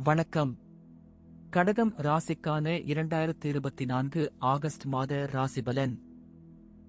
வணக்கம். கடகம் ராசிக்கான 2024 ஆகஸ்ட் மாத ராசிபலன்.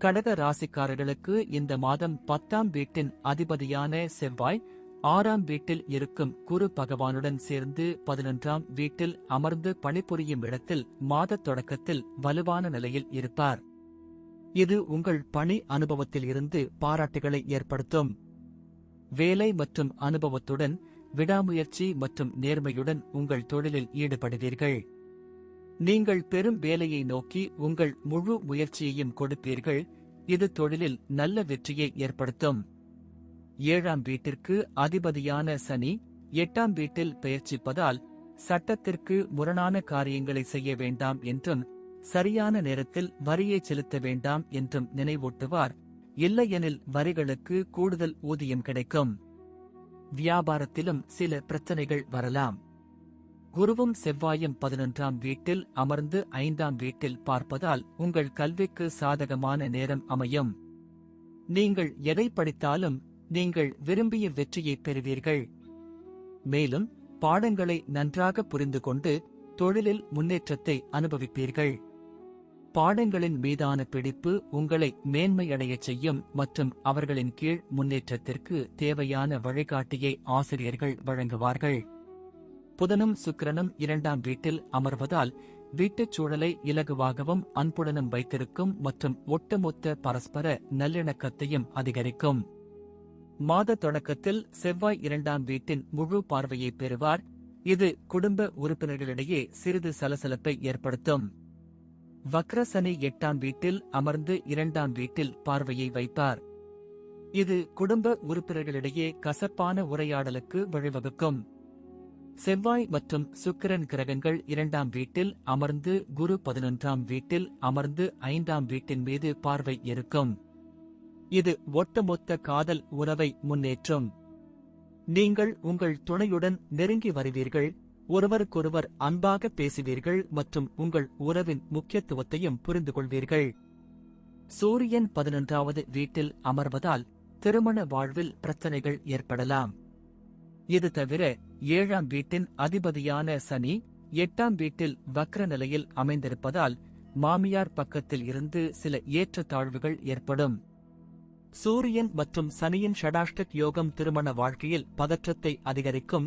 கடக ராசிக்காரர்களுக்கு இந்த மாதம் 10ஆம் வீட்டின் அதிபதியான செவ்வாய் 6ஆம் வீட்டில் இருக்கும் குரு பகவானுடன் சேர்ந்து 11ஆம் வீட்டில் அமர்ந்து பணிபுரியும் இடத்தில் மாதத் தொடக்கத்தில் வலுவான நிலையில் இருப்பார். இது உங்கள் பணி அனுபவத்தில் இருந்து பாராட்டுகளை ஏற்படுத்தும். வேலை மற்றும் அனுபவத்துடன் விடாமுயற்சி மற்றும் நேர்மையுடன் உங்கள் தொழிலில் ஈடுபடுவீர்கள். நீங்கள் பெரும் வேலையை நோக்கி உங்கள் முழு முயற்சியையும் கொடுப்பீர்கள். இது தொழிலில் நல்ல வெற்றியை ஏற்படுத்தும். 7ஆம் வீட்டிற்கு அதிபதியான சனி 8ஆம் வீட்டில் பெயர்ச்சிப்பதால் சட்டத்திற்கு முரணான காரியங்களை செய்ய வேண்டாம் என்றும் சரியான நேரத்தில் வரியை செலுத்த வேண்டாம் என்றும் நினைவூட்டுவார். இல்லையெனில் வரிகளுக்கு கூடுதல் ஊதியம் கிடைக்கும். வியாபாரத்திலும் சில பிரச்சனைகள் வரலாம். குருவும் செவ்வாயும் 11ஆம் வீட்டில் அமர்ந்து 5ஆம் வீட்டில் பார்ப்பதால் உங்கள் கல்விக்கு சாதகமான நேரம் அமையும். நீங்கள் எதை படித்தாலும் நீங்கள் விரும்பிய வெற்றியை பெறுவீர்கள். மேலும் பாடங்களை நன்றாக புரிந்து கொண்டு தொழிலில் முன்னேற்றத்தை அனுபவிப்பீர்கள். பாடங்களின் மீதான பிடிப்பு உங்களை மேன்மையடையச் செய்யும் மற்றும் அவர்களின் கீழ் முன்னேற்றத்திற்கு தேவையான வழிகாட்டியை ஆசிரியர்கள் வழங்குவார்கள். புதனும் சுக்கிரனும் 2ஆம் வீட்டில் அமர்வதால் வீட்டுச் சூழலை இலகுவாகவும் அன்புடனும் வைத்திருக்கும் மற்றும் ஒட்டுமொத்த பரஸ்பர நல்லிணக்கத்தையும் அதிகரிக்கும். மாத தொடக்கத்தில் செவ்வாய் 2ஆம் வீட்டின் முழு பார்வையை பெறுவார். இது குடும்ப உறுப்பினர்களிடையே சிறிது சலசலப்பை ஏற்படுத்தும். வக்ர சனி 8ஆம் வீட்டில் அமர்ந்து 2ஆம் வீட்டில் பார்வையை வைப்பார். இது குடும்ப உறுப்பினர்களிடையே கசப்பான உரையாடலுக்கு வழிவகுக்கும். செவ்வாய் மற்றும் சுக்கிரன் கிரகங்கள் 2ஆம் வீட்டில் அமர்ந்து குரு 11ஆம் வீட்டில் அமர்ந்து 5ஆம் வீட்டின் மீது பார்வை இருக்கும். இது ஒட்டுமொத்த காதல் உறவை முன்னேற்றும். நீங்கள் உங்கள் துணையுடன் நெருங்கி வருவீர்கள். ஒருவருக்கொருவர் அன்பாக பேசுவீர்கள் மற்றும் உங்கள் உறவின் முக்கியத்துவத்தையும் புரிந்து கொள்வீர்கள். சூரியன் 11ஆவது வீட்டில் அமர்வதால் திருமண வாழ்வில் பிரச்சனைகள் ஏற்படலாம். இது தவிர 7ஆம் வீட்டின் அதிபதியான சனி 8ஆம் வீட்டில் வக்ர நிலையில் அமைந்திருப்பதால் மாமியார் பக்கத்தில் இருந்து சில ஏற்றத்தாழ்வுகள் ஏற்படும். சூரியன் மற்றும் சனியின் ஷடாஷ்டக் யோகம் திருமண வாழ்க்கையில் பதற்றத்தை அதிகரிக்கும்.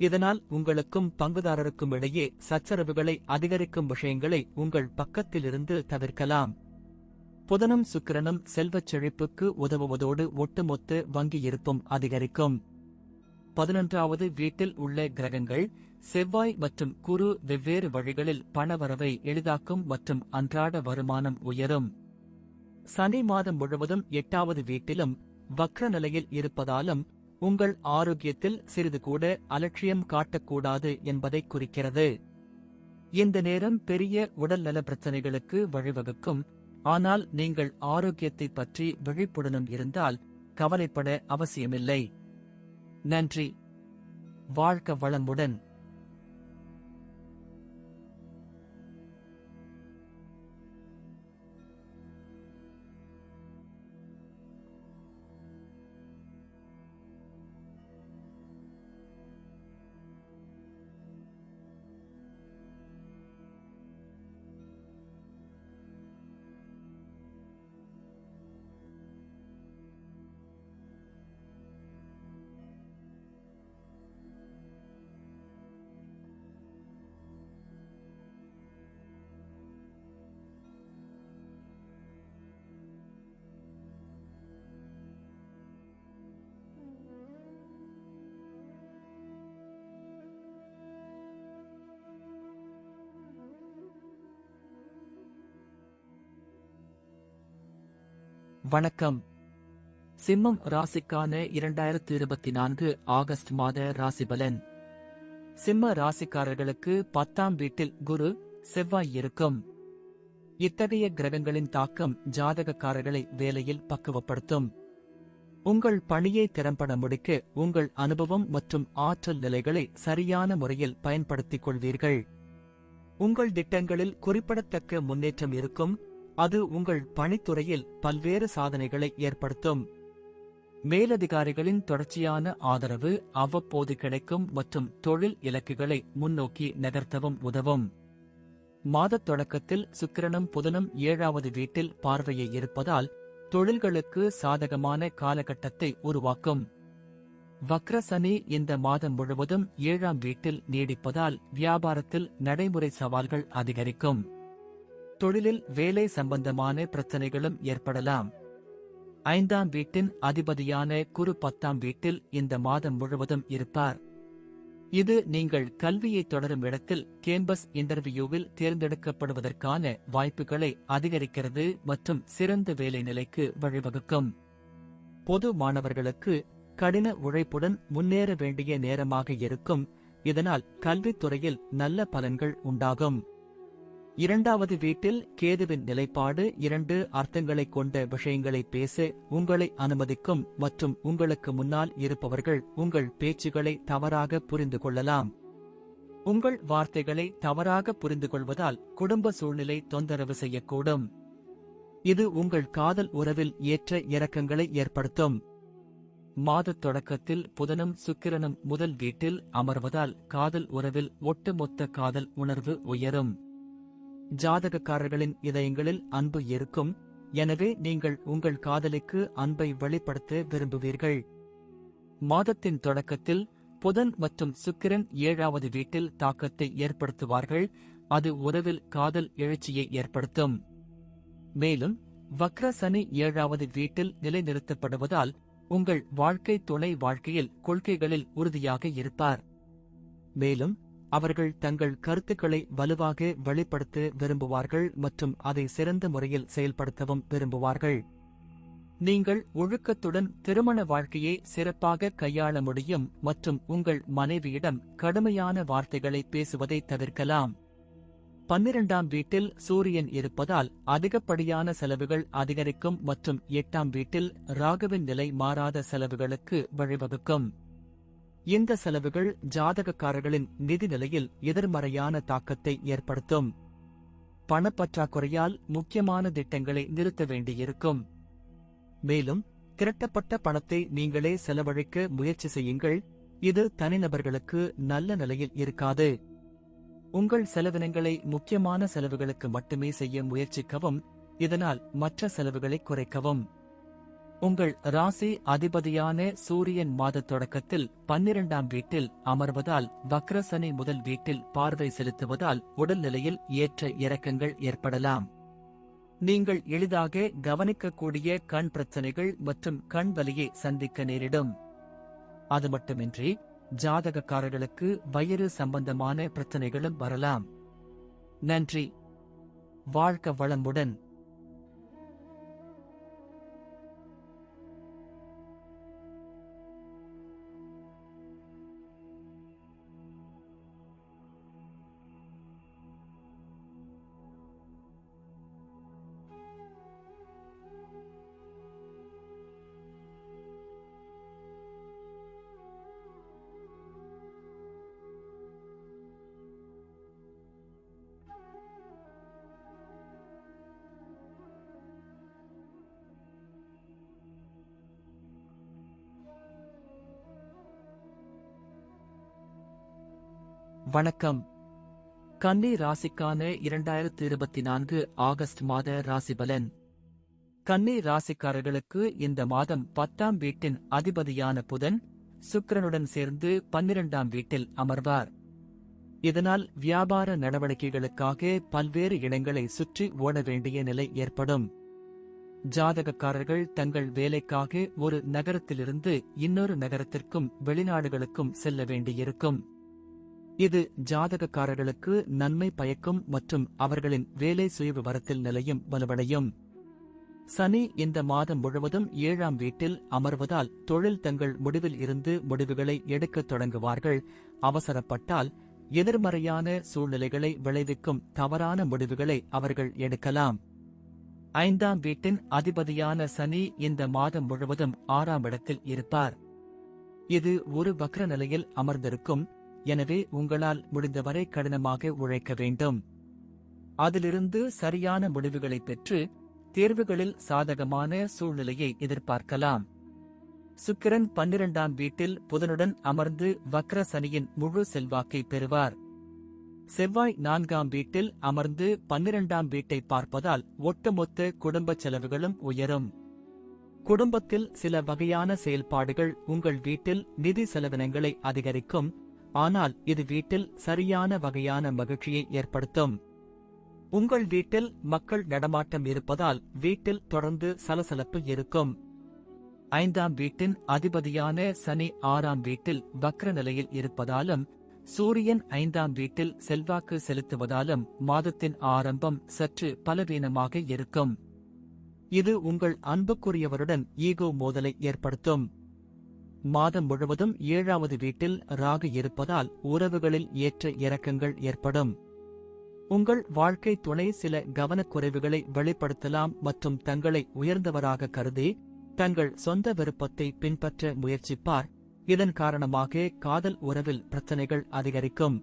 இதனால் உங்களுக்கும் பங்குதாரருக்கும் இடையே சச்சரவுகளை அதிகரிக்கும் விஷயங்களை உங்கள் பக்கத்திலிருந்து தவிர்க்கலாம். புதனும் சுக்கிரனும் செல்வச் செழிப்புக்கு உதவுவதோடு ஒட்டுமொத்த வங்கி இருப்பும் அதிகரிக்கும். 11ஆவது வீட்டில் உள்ள கிரகங்கள் செவ்வாய் மற்றும் குரு வெவ்வேறு வழிகளில் பணவரவை எளிதாக்கும் மற்றும் அன்றாட வருமானம் உயரும். சனி மாதம் முழுவதும் 8ஆவது வீட்டிலும் வக்ர நிலையில் இருப்பதாலும் உங்கள் ஆரோக்கியத்தில் சிறிது கூட அலட்சியம் காட்டக்கூடாது என்பதை குறிக்கிறது. இந்த நேரம் பெரிய உடல்நல பிரச்சனைகளுக்கு வழிவகுக்கும். ஆனால் நீங்கள் ஆரோக்கியத்தை பற்றி விழிப்புடனும் இருந்தால் கவலைப்பட அவசியமில்லை. நன்றி. வாழ்க வளமுடன். வணக்கம். சிம்மம் ராசிக்கான 2024 ஆகஸ்ட் மாத ராசிபலன். சிம்ம ராசிக்காரர்களுக்கு 10ஆம் வீட்டில் குரு செவ்வாய் இருக்கும். இத்தகைய கிரகங்களின் தாக்கம் ஜாதகக்காரர்களை வேலையில் பக்குவப்படுத்தும். உங்கள் பணியை திறம்பட முடிக்க உங்கள் அனுபவம் மற்றும் ஆற்றல் நிலைகளை சரியான முறையில் பயன்படுத்திக் கொள்வீர்கள். உங்கள் திட்டங்களில் குறிப்பிடத்தக்க முன்னேற்றம் இருக்கும். அது உங்கள் பணித்துறையில் பல்வேறு சாதனைகளை ஏற்படுத்தும். மேலதிகாரிகளின் தொடர்ச்சியான ஆதரவு அவ்வப்போது கிடைக்கும் மற்றும் தொழில் இலக்குகளை முன்னோக்கி நகர்த்தவும் உதவும். மாதத் தொடக்கத்தில் சுக்கிரனும் புதனும் 7வது வீட்டில் பார்வையை இருப்பதால் தொழில்களுக்கு சாதகமான காலகட்டத்தை உருவாக்கும். வக்ர சனி இந்த மாதம் முழுவதும் 7ஆம் வீட்டில் நீடிப்பதால் வியாபாரத்தில் நடைமுறை சவால்கள் அதிகரிக்கும். தொழிலில் வேலை சம்பந்தமான பிரச்சனைகளும் ஏற்படலாம். 5ஆம் வீட்டின் அதிபதியான குரு 10ஆம் வீட்டில் இந்த மாதம் முழுவதும் இருப்பார். இது நீங்கள் கல்வியை தொடரும் இடத்தில் கேம்பஸ் இன்டர்வியூவில் தேர்ந்தெடுக்கப்படுவதற்கான வாய்ப்புகளை அதிகரிக்கிறது மற்றும் சிறந்த வேலை நிலைக்கு வழிவகுக்கும். பொது மாணவர்களுக்கு கடின உழைப்புடன் முன்னேற வேண்டிய நேரமாக இருக்கும். இதனால் கல்வித்துறையில் நல்ல பலன்கள் உண்டாகும். 2வது வீட்டில் கேதுவின் நிலைப்பாடு 2 அர்த்தங்களைக் கொண்ட விஷயங்களை பேச உங்களை அனுமதிக்கும் மற்றும் உங்களுக்கு முன்னால் இருப்பவர்கள் உங்கள் பேச்சுகளை தவறாக புரிந்து கொள்ளலாம். உங்கள் வார்த்தைகளை தவறாக புரிந்து கொள்வதால் குடும்ப சூழ்நிலை தொந்தரவு செய்யக்கூடும். இது உங்கள் காதல் உறவில் ஏற்ற இறக்கங்களை ஏற்படுத்தும். மாதத் தொடக்கத்தில் புதனும் சுக்கிரனும் முதல் வீட்டில் அமர்வதால் காதல் உறவில் ஒட்டுமொத்த காதல் உணர்வு உயரும். ஜாதகக்காரர்களின் இதயங்களில் அன்பு இருக்கும். எனவே நீங்கள் உங்கள் காதலிக்கு அன்பை வெளிப்படுத்த விரும்புவீர்கள். மாதத்தின் தொடக்கத்தில் புதன் மற்றும் சுக்கிரன் 7வது வீட்டில் தாக்கத்தை ஏற்படுத்துவார்கள். அது உறவில் காதல் எழுச்சியை ஏற்படுத்தும். மேலும் வக்ர சனி 7வது வீட்டில் நிலைநிறுத்தப்படுவதால் உங்கள் வாழ்க்கை துணை வாழ்க்கையில் கொள்கைகளில் உறுதியாக இருப்பார். மேலும் அவர்கள் தங்கள் கருத்துக்களை வலுவாக வெளிப்படுத்த விரும்புவார்கள் மற்றும் அதை சிறந்த முறையில் செயல்படுத்தவும் விரும்புவார்கள். நீங்கள் ஒழுக்கத்துடன் திருமண வாழ்க்கையை சிறப்பாக கையாள முடியும் மற்றும் உங்கள் மனைவியிடம் கடுமையான வார்த்தைகளை பேசுவதை தவிர்க்கலாம். 12ஆம் வீட்டில் சூரியன் இருப்பதால் அதிகப்படியான செலவுகள் அதிகரிக்கும் மற்றும் 8ஆம் வீட்டில் ராகுவின் நிலை மாறாத செலவுகளுக்கு வழிவகுக்கும். இந்த செலவுகள் ஜாதகக்காரர்களின் நிதி நிலையில் எதிர்மறையான தாக்கத்தை ஏற்படுத்தும். பணப்பற்றாக்குறையால் முக்கியமான திட்டங்களை நிறுத்த வேண்டியிருக்கும். மேலும் திரட்டப்பட்ட பணத்தை நீங்களே செலவழிக்க முயற்சி செய்யுங்கள். இது தனிநபர்களுக்கு நல்ல நிலையில் இருக்காது. உங்கள் செலவினங்களை முக்கியமான செலவுகளுக்கு மட்டுமே செய்ய முயற்சிக்கவும். இதனால் மற்ற செலவுகளை குறைக்கவும். உங்கள் ராசி அதிபதியான சூரியன் மாதத் தொடக்கத்தில் 12ஆம் வீட்டில் அமர்வதால் வக்ர சனி முதல் வீட்டில் பார்வை செலுத்துவதால் உடல்நிலையில் ஏற்ற இறக்கங்கள் ஏற்படலாம். நீங்கள் எளிதாக கவனிக்கக்கூடிய கண் பிரச்சனைகள் மற்றும் கண் வலியை சந்திக்க நேரிடும். அது மட்டுமின்றி ஜாதகக்காரர்களுக்கு வயிறு சம்பந்தமான பிரச்சனைகளும் வரலாம். நன்றி. வாழ்க வளமுடன். வணக்கம். கன்னி ராசிக்கான 2024 ஆகஸ்ட் மாத ராசிபலன். கன்னி ராசிக்காரர்களுக்கு இந்த மாதம் 10ஆம் வீட்டின் அதிபதியான புதன் சுக்கிரனுடன் சேர்ந்து 12ஆம் வீட்டில் அமர்வார். இதனால் வியாபார நடவடிக்கைகளுக்காக பல்வேறு இடங்களை சுற்றி ஓட வேண்டிய நிலை ஏற்படும். ஜாதகக்காரர்கள் தங்கள் வேலைக்காக ஒரு நகரத்திலிருந்து இன்னொரு நகரத்திற்கும் வெளிநாடுகளுக்கும் செல்ல வேண்டியிருக்கும். இது ஜாதகக்காரர்களுக்கு நன்மை பயக்கும் மற்றும் அவர்களின் வேலை சுயவிவரத்தில் நிலையும் வலுவடையும். சனி இந்த மாதம் முழுவதும் 7ஆம் வீட்டில் அமர்வதால் தொழில் தங்கள் முடிவில் இருந்து முடிவுகளை எடுக்கத் தொடங்குவார்கள். அவசரப்பட்டால் எதிர்மறையான சூழ்நிலைகளை விளைவிக்கும் தவறான முடிவுகளை அவர்கள் எடுக்கலாம். 5ஆம் வீட்டின் அதிபதியான சனி இந்த மாதம் முழுவதும் 6ஆம் இடத்தில் இருப்பார். இது ஒரு வக்ர நிலையில் அமர்ந்திருக்கும். எனவே உங்களால் முடிந்தவரை கடினமாக உழைக்க வேண்டும். அதிலிருந்து சரியான முடிவுகளை பெற்று தேர்வுகளில் சாதகமான சூழ்நிலையை எதிர்பார்க்கலாம். சுக்கிரன் 12ஆம் வீட்டில் புதனுடன் அமர்ந்து வக்ர சனியின் முழு செல்வாக்கை பெறுவார். செவ்வாய் 4ஆம் வீட்டில் அமர்ந்து 12ஆம் வீட்டை பார்ப்பதால் ஒட்டுமொத்த குடும்ப செலவுகளும் உயரும். குடும்பத்தில் சில வகையான செயல்பாடுகள் உங்கள் வீட்டில் நிதி செலவினங்களை அதிகரிக்கும். ஆனால் இது வீட்டில் சரியான வகையான மகிழ்ச்சியை ஏற்படுத்தும். உங்கள் வீட்டில் மக்கள் நடமாட்டம் இருப்பதால் வீட்டில் தொடர்ந்து சலசலப்பு இருக்கும். 5ஆம் வீட்டின் அதிபதியான சனி 6ஆம் வீட்டில் வக்ர நிலையில் இருப்பதாலும் சூரியன் 5ஆம் வீட்டில் செல்வாக்கு செலுத்துவதாலும் மாதத்தின் ஆரம்பம் சற்று பலவீனமாக இருக்கும். இது உங்கள் அன்புக்குரியவருடன் ஈகோ மோதலை ஏற்படுத்தும். மாதம் முழுவதும் 7வது வீட்டில் ராகு இருப்பதால் உறவுகளில் ஏற்ற இறக்கங்கள் ஏற்படும். உங்கள் வாழ்க்கை துணை சில கவனக்குறைவுகளை வெளிப்படுத்தலாம் மற்றும் தங்களை உயர்ந்தவராக கருதி தங்கள் சொந்த விருப்பத்தை பின்பற்ற முயற்சிப்பார். இதன் காரணமாக காதல் உறவில் பிரச்சனைகள் அதிகரிக்கும்.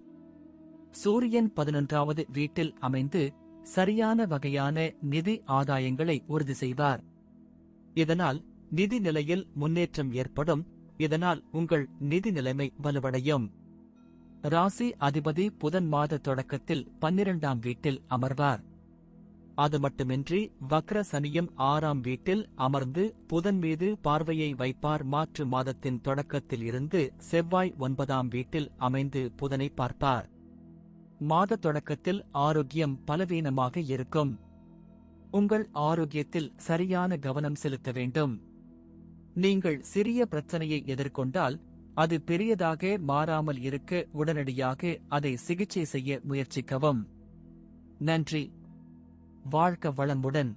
சூரியன் 11வது வீட்டில் அமைந்து சரியான வகையான நிதி ஆதாயங்களை உறுதி செய்வார். இதனால் நிதி நிலையில் முன்னேற்றம் ஏற்படும். இதனால் உங்கள் நிதி நிலைமை வலுவடையும். ராசி அதிபதி புதன் மாத தொடக்கத்தில் 12ஆம் வீட்டில் அமர்வார். அது மட்டுமின்றி வக்ர சனியும் 6ஆம் வீட்டில் அமர்ந்து புதன் மீது பார்வையை வைப்பார். மாற்று மாதத்தின் தொடக்கத்தில் இருந்து செவ்வாய் 9ஆம் வீட்டில் அமைந்து புதனை பார்ப்பார். மாத தொடக்கத்தில் ஆரோக்கியம் பலவீனமாக இருக்கும். உங்கள் ஆரோக்கியத்தில் சரியான கவனம் செலுத்த வேண்டும். நீங்கள் சிறிய பிரச்சனையை எதிர்கொண்டால் அது பெரியதாக மாறாமல் இருக்க உடனடியாக அதை சிகிச்சை செய்ய முயற்சிக்கவும். நன்றி. வாழ்க வளமுடன்.